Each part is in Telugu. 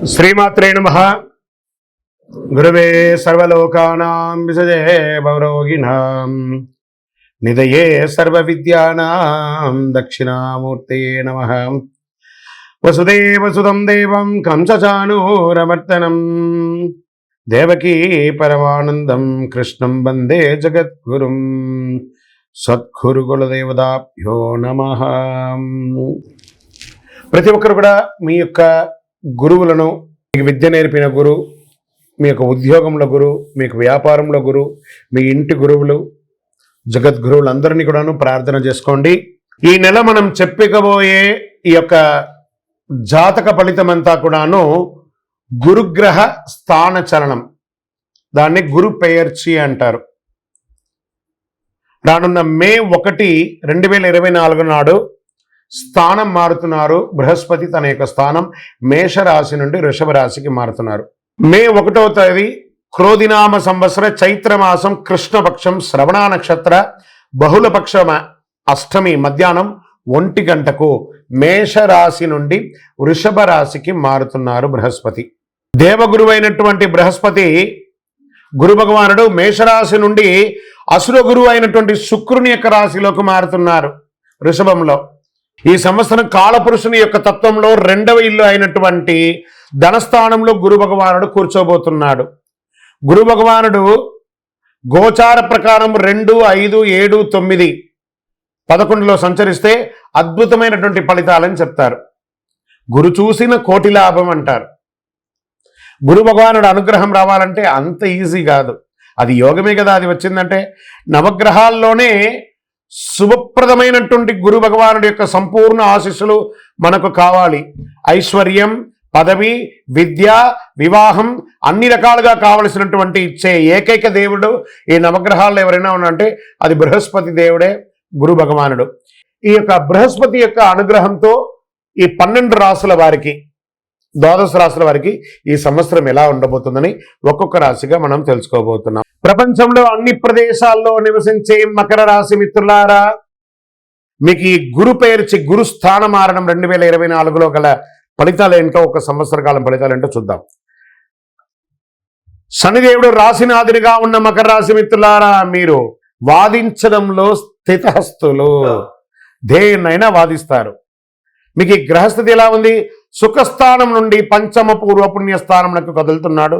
శ్రీమాత్రే నమః. గురవే సర్వలోకానాం విసజే భవరోగిణాం నిదయే సర్వవిద్యానాం దక్షిణామూర్తయే నమః. వసుదేవసుతం దేవం కంసచానూరమర్దనం దేవకీ పరమానందం కృష్ణం వందే జగద్గురుం. సద్గురు కులదేవతాభ్యో నమః. ప్రతి ఒక్కరు కూడా మీ యొక్క గురువులను, మీకు విద్య నేర్పిన గురు, మీ యొక్క ఉద్యోగంలో గురు, మీకు వ్యాపారంలో గురు, మీ ఇంటి గురువులు, జగద్గురువులందరినీ కూడాను ప్రార్థన చేసుకోండి. ఈ నెల మనం చెప్పుకోబోయే ఈ యొక్క జాతక ఫలితం అంతా కూడాను గురుగ్రహ స్థాన చలనం, దాన్ని గురు పెయర్చి అంటారు. రానున్న మే 1, 2024 నాడు స్థానం మారుతున్నారు. బృహస్పతి తన యొక్క స్థానం మేషరాశి నుండి వృషభ రాశికి మారుతున్నారు. మే 1వ తేదీ క్రోధినామ సంవత్సర చైత్రమాసం కృష్ణపక్షం శ్రవణ నక్షత్ర బహుళపక్ష అష్టమి మధ్యాహ్నం 1 గంటకు మేషరాశి నుండి వృషభ రాశికి మారుతున్నారు బృహస్పతి. దేవగురువు అయినటువంటి బృహస్పతి గురు భగవానుడు మేషరాశి నుండి అసుర గురువు అయినటువంటి శుక్రుని యొక్క రాశిలోకి మారుతున్నారు వృషభంలో. ఈ సంవత్సరం కాలపురుషుని యొక్క తత్వంలో 2వ ఇల్లు అయినటువంటి ధనస్థానంలో గురు భగవానుడు కూర్చోబోతున్నాడు. గురు భగవానుడు గోచార ప్రకారం 2, 5, 7, 9, 11లో సంచరిస్తే అద్భుతమైనటువంటి ఫలితాలని చెప్తారు. గురు చూసిన కోటి లాభం అంటారు. గురు భగవానుడు అనుగ్రహం రావాలంటే అంత ఈజీ కాదు. అది యోగమే కదా. అది వచ్చిందంటే నవగ్రహాల్లోనే శుభప్రదమైనటువంటి గురు భగవానుడి యొక్క సంపూర్ణ ఆశీస్సులు మనకు కావాలి. ఐశ్వర్యం, పదవి, విద్య, వివాహం అన్ని రకాలుగా కావలసినటువంటి ఇచ్చే ఏకైక దేవుడు ఈ నవగ్రహాల్లో ఎవరైనా ఉన్నారంటే అది బృహస్పతి దేవుడే, గురు భగవానుడు. ఈ యొక్క బృహస్పతి యొక్క అనుగ్రహంతో ఈ 12 రాసుల వారికి, 12 రాసుల వారికి ఈ సంవత్సరం ఎలా ఉండబోతుందని ఒక్కొక్క రాశిగా మనం తెలుసుకోబోతున్నాం. ప్రపంచంలో అన్ని ప్రదేశాల్లో నివసించే మకర రాశి మిత్రులారా, మీకు ఈ గురు పేర్చి గురు స్థానం మారడం 2024లో గల ఫలితాలు ఏంటో, ఒక సంవత్సర కాలం ఫలితాలు ఏంటో చూద్దాం. శనిదేవుడు రాశినాథునిగా ఉన్న మకర రాశి మిత్రులారా, మీరు వాదించడంలో స్థితహస్తులు, దేన్నైనా వాదిస్తారు. మీకు ఈ గ్రహస్థితి ఎలా ఉంది? సుఖస్థానం నుండి పంచమ పూర్వ పుణ్యస్థానంకు కదులుతున్నాడు.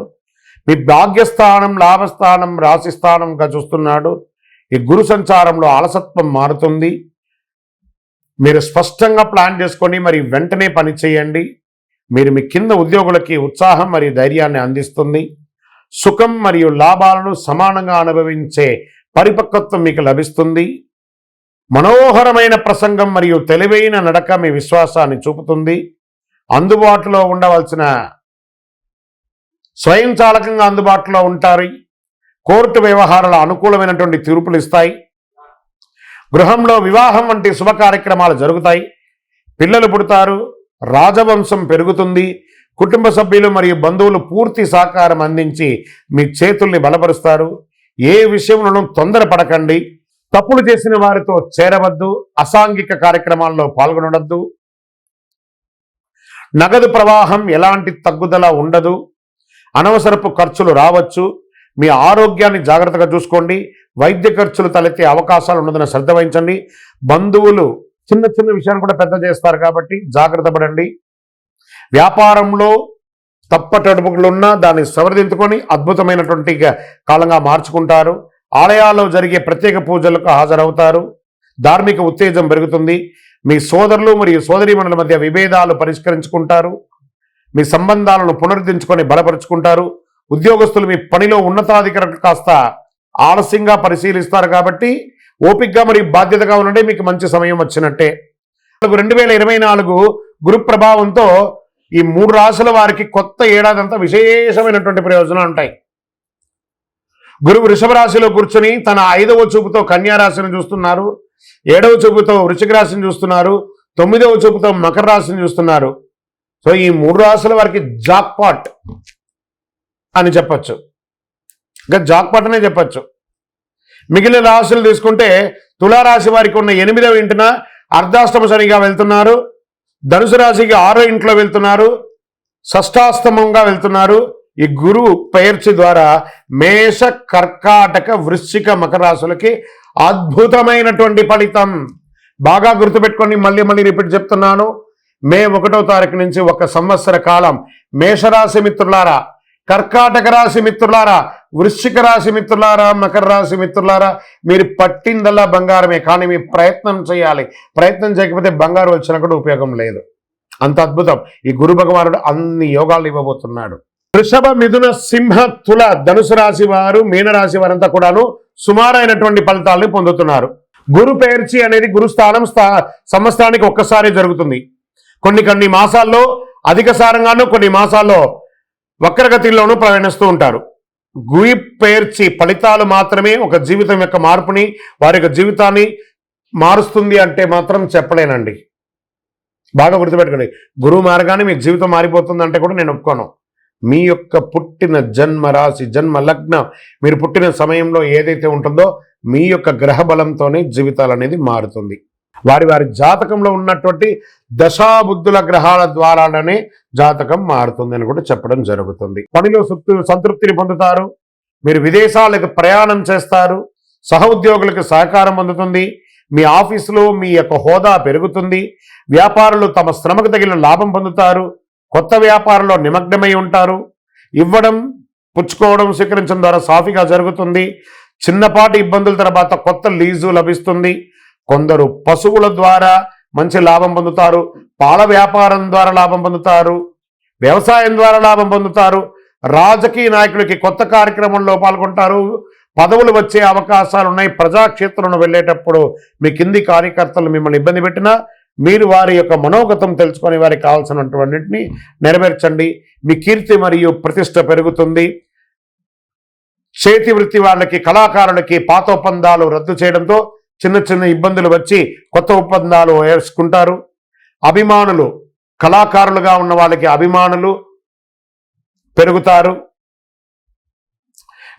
మీ భాగ్యస్థానం, లాభస్థానం, రాశిస్థానంగా చూస్తున్నాడు. ఈ గురు సంచారంలో అలసత్వం మారుతుంది. మీరు స్పష్టంగా ప్లాన్ చేసుకొని మరి వెంటనే పని చేయండి. మీరు మీ కింద ఉద్యోగులకి ఉత్సాహం మరియు ధైర్యాన్ని అందిస్తుంది. సుఖం మరియు లాభాలను సమానంగా అనుభవించే పరిపక్వత్వం మీకు లభిస్తుంది. మనోహరమైన ప్రసంగం మరియు తెలివైన నడక మీ విశ్వాసాన్ని చూపుతుంది. అందుబాటులో ఉండవలసిన స్వయంచాలకంగా అందుబాటులో ఉంటారు. కోర్టు వ్యవహారాల అనుకూలమైనటువంటి తీర్పులు ఇస్తాయి. గృహంలో వివాహం వంటి శుభ కార్యక్రమాలు జరుగుతాయి. పిల్లలు పుడతారు. రాజవంశం పెరుగుతుంది. కుటుంబ సభ్యులు మరియు బంధువులు పూర్తి సహకారం అందించి మీ చేతుల్ని బలపరుస్తారు. ఏ విషయంలోనూ తొందరపడకండి. తప్పులు చేసిన వారితో చేరవద్దు. అసాంఘిక కార్యక్రమాల్లో పాల్గొనవద్దు. నగదు ప్రవాహం ఎలాంటి తగ్గుదల ఉండదు. అనవసరపు ఖర్చులు రావచ్చు. మీ ఆరోగ్యాన్ని జాగ్రత్తగా చూసుకోండి. వైద్య ఖర్చులు తలెత్తే అవకాశాలు ఉన్నదని శ్రద్ధ వహించండి. బంధువులు చిన్న చిన్న విషయాన్ని కూడా పెద్ద చేస్తారు కాబట్టి జాగ్రత్త పడండి. వ్యాపారంలో తప్పటడుపులున్నా దాన్ని సవరించుకొని అద్భుతమైనటువంటి కాలంగా మార్చుకుంటారు. ఆలయాల్లో జరిగే ప్రత్యేక పూజలకు హాజరవుతారు. ధార్మిక ఉత్తేజం పెరుగుతుంది. మీ సోదరులు మరియు సోదరీమణుల మధ్య విభేదాలు పరిష్కరించుకుంటారు. మీ సంబంధాలను పునరుద్ధరించుకొని బలపరుచుకుంటారు. ఉద్యోగస్తులు మీ పనిలో ఉన్నతాధికారులు కాస్త ఆలస్యంగా పరిశీలిస్తారు కాబట్టి ఓపికగా మరియు బాధ్యతగా ఉండండి. మీకు మంచి సమయం వచ్చినట్టే. 2024 గురు ప్రభావంతో ఈ 3 రాశుల వారికి కొత్త ఏడాది అంతా విశేషమైనటువంటి ప్రయోజనాలు ఉంటాయి. గురువు వృషభ రాశిలో కూర్చొని తన 5వ చూపుతో కన్యా రాశిని చూస్తున్నారు. 7వ చూపుతో వృశ్చిక రాశిని చూస్తున్నారు. 9వ చూపుతో మకర రాశిని చూస్తున్నారు. సో ఈ 3 రాశుల వారికి జాక్పాట్ అని చెప్పచ్చు. ఇంకా జాక్పాట్ అనే చెప్పచ్చు. మిగిలిన రాశులు తీసుకుంటే తులారాశి వారికి ఉన్న 8వ ఇంటిన అర్ధాష్టమ శనిగా వెళ్తున్నారు. ధనుసు రాశికి 6వ ఇంట్లో వెళ్తున్నారు. షష్టాష్టమంగా వెళ్తున్నారు. ఈ గురువు పెయర్చి ద్వారా మేష, కర్కాటక, వృశ్చిక, మకర రాశులకి అద్భుతమైనటువంటి ఫలితం. బాగా గుర్తుపెట్టుకొని మళ్ళీ రిపీట్ చెప్తున్నాను. మే 1వ తారీఖు నుంచి 1 సంవత్సర కాలం మేషరాశి మిత్రులారా, కర్కాటక రాశి మిత్రులారా, వృశ్చిక రాశి మిత్రులారా, మకర రాశి మిత్రులారా, మీరు పట్టిందల్లా బంగారమే. కానీ మీ ప్రయత్నం చేయాలి. ప్రయత్నం చేయకపోతే బంగారు వచ్చినా కూడా ఉపయోగం లేదు. అంత అద్భుతం. ఈ గురు భగవానుడు అన్ని యోగాలు ఇవ్వబోతున్నాడు. వృషభ, మిథున, సింహ, తుల, ధనుసు రాశి వారు, మీనరాశి వారంతా కూడాను సుమారైనటువంటి ఫలితాలను పొందుతున్నారు. గురు పెయర్చి అనేది గురుస్థానం సంవత్సరానికి ఒక్కసారి జరుగుతుంది. కొన్ని మాసాల్లో అధిక సారంగాను, కొన్ని మాసాల్లో వక్రగతిలోనూ ప్రయాణిస్తూ ఉంటారు. గురి పెయర్చి ఫలితాలు మాత్రమే ఒక జీవితం యొక్క మార్పుని, వారి యొక్క జీవితాన్ని మారుస్తుంది అంటే మాత్రం చెప్పలేనండి. బాగా గుర్తుపెట్టుకోండి. గురువు మారగానే మీ జీవితం మారిపోతుంది అంటే కూడా నేను ఒప్పుకోను. మీ యొక్క పుట్టిన జన్మ రాశి, జన్మ లగ్నం, మీరు పుట్టిన సమయంలో ఏదైతే ఉంటుందో మీ యొక్క గ్రహ బలంతోనే జీవితాలు అనేది మారుతుంది. వారి జాతకంలో ఉన్నటువంటి దశాబుద్ధుల గ్రహాల ద్వారానే జాతకం మారుతుంది అని కూడా చెప్పడం జరుగుతుంది. పనిలో సంతృప్తిని పొందుతారు. మీరు విదేశాలకు ప్రయాణం చేస్తారు. సహోద్యోగులకు సహకారం పొందుతుంది. మీ ఆఫీసులో మీ యొక్క హోదా పెరుగుతుంది. వ్యాపారులు తమ శ్రమకు తగిన లాభం పొందుతారు. కొత్త వ్యాపారంలో నిమగ్నమై ఉంటారు. ఇవ్వడం, పుచ్చుకోవడం, స్వీకరించడం ద్వారా సాఫీగా జరుగుతుంది. చిన్నపాటి ఇబ్బందుల తర్వాత కొత్త లీజు లభిస్తుంది. కొందరు పశువుల ద్వారా మంచి లాభం పొందుతారు. పాల వ్యాపారం ద్వారా లాభం పొందుతారు. వ్యవసాయం ద్వారా లాభం పొందుతారు. రాజకీయ నాయకులకి కొత్త కార్యక్రమంలో పాల్గొంటారు. పదవులు వచ్చే అవకాశాలు ఉన్నాయి. ప్రజాక్షేత్రంలో వెళ్ళేటప్పుడు మీ కింది కార్యకర్తలు మిమ్మల్ని ఇబ్బంది పెట్టినా మీరు వారి యొక్క మనోగతం తెలుసుకొని వారికి కావాల్సినటువంటిని నెరవేర్చండి. మీ కీర్తి మరియు ప్రతిష్ట పెరుగుతుంది. చేతి వృత్తి వాళ్ళకి, కళాకారులకి పాత ఒప్పందాలు రద్దు చేయడంతో చిన్న ఇబ్బందులు వచ్చి కొత్త ఒప్పందాలు వేసుకుంటారు. అభిమానులు, కళాకారులుగా ఉన్న వాళ్ళకి అభిమానులు పెరుగుతారు.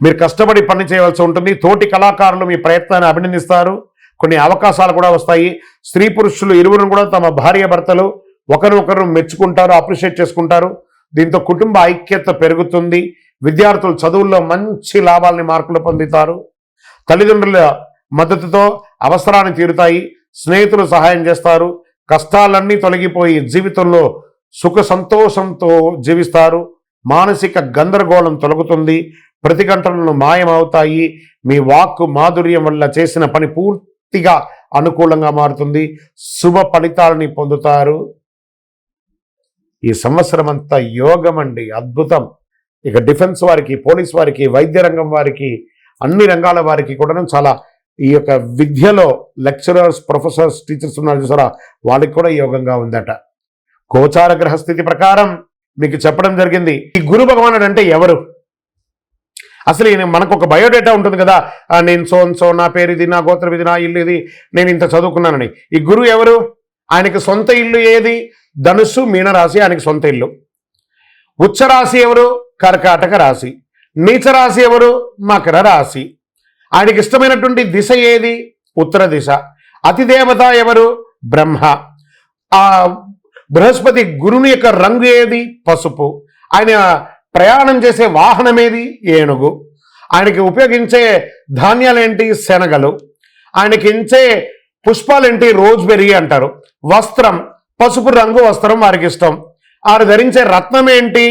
మీరు కష్టపడి పని చేయవలసి ఉంటుంది. తోటి కళాకారులు మీ ప్రయత్నాన్ని అభినందిస్తారు. కొన్ని అవకాశాలు కూడా వస్తాయి. స్త్రీ పురుషులు ఇరువురు కూడా తమ భార్య భర్తలు ఒకరినొకరు మెచ్చుకుంటారు, అప్రిషియేట్ చేసుకుంటారు. దీంతో కుటుంబ ఐక్యత పెరుగుతుంది. విద్యార్థులు చదువుల్లో మంచి లాభాలని, మార్కులు పొందుతారు. తల్లిదండ్రుల మద్దతుతో అవసరాన్ని తీరుతాయి. స్నేహితులు సహాయం చేస్తారు. కష్టాలన్నీ తొలగిపోయి జీవితంలో సుఖ సంతోషంతో జీవిస్తారు. మానసిక గందరగోళం తొలగుతుంది. ప్రతిఘటనలు మాయమవుతాయి. మీ వాక్కు మాధుర్యం వల్ల చేసిన పని పూర్తిగా అనుకూలంగా మారుతుంది. శుభ ఫలితాలని పొందుతారు. ఈ సంవత్సరం అంతా యోగం అండి, అద్భుతం. ఇక డిఫెన్స్ వారికి, పోలీస్ వారికి, వైద్య రంగం వారికి, అన్ని రంగాల వారికి కూడా చాలా ఈ యొక్క విద్యలో లెక్చరర్స్, ప్రొఫెసర్స్, టీచర్స్ ఉన్నారు చూసారా, వాళ్ళకి కూడా యోగంగా ఉందట. గోచార గ్రహస్థితి ప్రకారం మీకు చెప్పడం జరిగింది. ఈ గురు భగవానుడు అంటే ఎవరు? అసలు మనకు ఒక బయోడేటా ఉంటుంది కదా, నేను సో నా పేరు ఇది, నా గోత్రం ఇది, నా ఇల్లు ఇది, నేను ఇంత చదువుకున్నానని. ఈ గురువు ఎవరు? ఆయనకి సొంత ఇల్లు ఏది? ధనుస్సు, మీనరాశి ఆయనకి సొంత ఇల్లు. ఉచ్చ రాశి ఎవరు? కర్కాటక రాశి. నీచ రాశి ఎవరు? మకర రాశి. ఆయనకి ఇష్టమైనటువంటి దిశ ఏది? ఉత్తర దిశ. అతిదేవత ఎవరు? బ్రహ్మ. ఆ బృహస్పతి గురుని యొక్క రంగు ఏది? పసుపు. ఆయన ప్రయాణం చేసే వాహనం ఏది? ఏనుగు. ఆయనకి ఉపయోగించే ధాన్యాలేంటి? శనగలు. ఆయనకి ఇచ్చే పుష్పాలేంటి? రోజ్బెర్రీ అంటారు. వస్త్రం, పసుపు రంగు వస్త్రం వారికి ఇష్టం. వారు ధరించే రత్నం ఏంటి?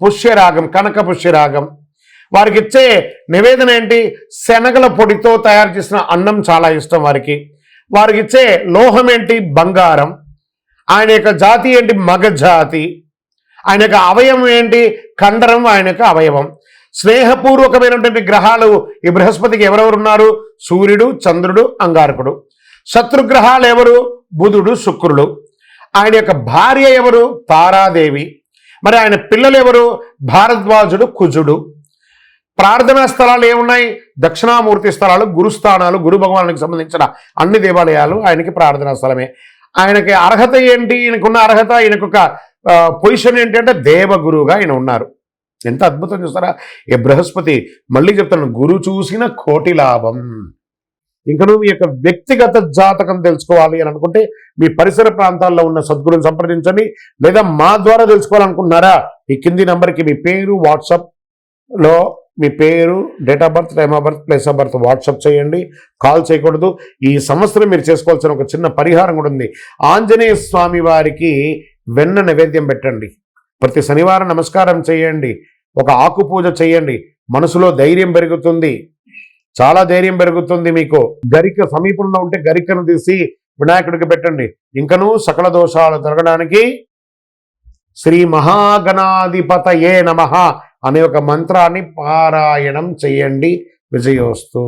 పుష్యరాగం, కనక పుష్యరాగం. వారికి ఇచ్చే నివేదన ఏంటి? శనగల పొడితో తయారు చేసిన అన్నం చాలా ఇష్టం వారికి. వారికి ఇచ్చే లోహం ఏంటి? బంగారం. ఆయన యొక్క జాతి ఏంటి? మగ జాతి. ఆయన యొక్క అవయవం ఏంటి? కండరం ఆయన యొక్క అవయవం. స్నేహపూర్వకమైనటువంటి గ్రహాలు ఈ బృహస్పతికి ఎవరెవరు ఉన్నారు? సూర్యుడు, చంద్రుడు, అంగారకుడు. శత్రుగ్రహాలు ఎవరు? బుధుడు, శుక్రుడు. ఆయన యొక్క భార్య ఎవరు? తారాదేవి. మరి ఆయన పిల్లలు ఎవరు? భారద్వాజుడు, కుజుడు. ప్రార్థనా స్థలాలు ఏమున్నాయి? దక్షిణామూర్తి స్థలాలు, గురుస్థానాలు. గురు భగవానునికి సంబంధించిన అన్ని దేవాలయాలు ఆయనకి ప్రార్థనా స్థలమే. ఆయనకి అర్హత ఏంటి? ఈయనకున్న అర్హత, ఈయనకొక పొజిషన్ ఏంటంటే దేవగురువుగా ఆయన ఉన్నారు. ఎంత అద్భుతం చూస్తారా? ఈ బృహస్పతి, మళ్ళీ చెప్తాను, గురు చూసిన కోటి లాభం. ఇంకనూ మీ యొక్క వ్యక్తిగత జాతకం తెలుసుకోవాలి అని అనుకుంటే మీ పరిసర ప్రాంతాల్లో ఉన్న సద్గురుని సంప్రదించండి. లేదా మా ద్వారా తెలుసుకోవాలనుకుంటున్నారా, ఈ కింది నంబర్కి మీ పేరు వాట్సాప్లో మీ పేరు, date of birth, time of birth, place of birth WhatsApp చేయండి. కాల్ చేయకూడదు. ఈ సంవత్సరం మీరు చేసుకోవాల్సిన ఒక చిన్న పరిహారం కూడా ఉంది. ఆంజనేయ స్వామి వారికి వెన్న నైవేద్యం పెట్టండి. ప్రతి శనివారం నమస్కారం చేయండి. ఒక ఆకు పూజ చేయండి. మనసులో ధైర్యం పెరుగుతుంది, చాలా ధైర్యం పెరుగుతుంది. మీకు గరిక సమీపంలో ఉంటే గరికను తీసి వినాయకుడికి పెట్టండి. ఇంకనూ సకల దోషాలు జరగడానికి శ్రీ మహాగణాధిపతయే నమః అనే ఒక మంత్రాన్ని పారాయణం చేయండి. విజయోస్తు.